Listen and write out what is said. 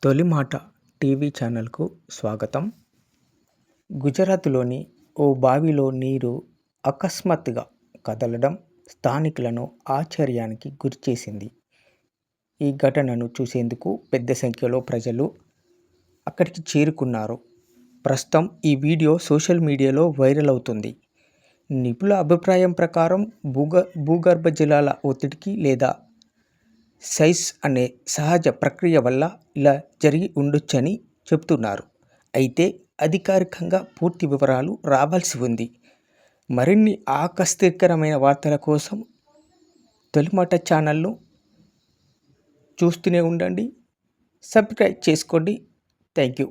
తొలిమాట TV ఛానల్కు స్వాగతం. గుజరాత్లోని ఓ బావిలో నీరు అకస్మాత్తుగా కదలడం స్థానికులను ఆశ్చర్యానికి గురిచేసింది. ఈ ఘటనను చూసేందుకు పెద్ద సంఖ్యలో ప్రజలు అక్కడికి చేరుకున్నారు. ప్రస్తుతం ఈ వీడియో సోషల్ మీడియాలో వైరల్ అవుతుంది. నిపుణుల అభిప్రాయం ప్రకారం భూగర్భ జలాల ఒత్తిడికి లేదా సైజ్ అనే సహజ ప్రక్రియ వల్ల ఇలా జరిగి ఉండొచ్చని చెబుతున్నారు. అయితే అధికారికంగా పూర్తి వివరాలు రావాల్సి ఉంది. మరిన్ని ఆసక్తికరమైన వార్తల కోసం తొలిమాట ఛానల్ను చూస్తూనే ఉండండి. సబ్స్క్రైబ్ చేసుకోండి. Thank you.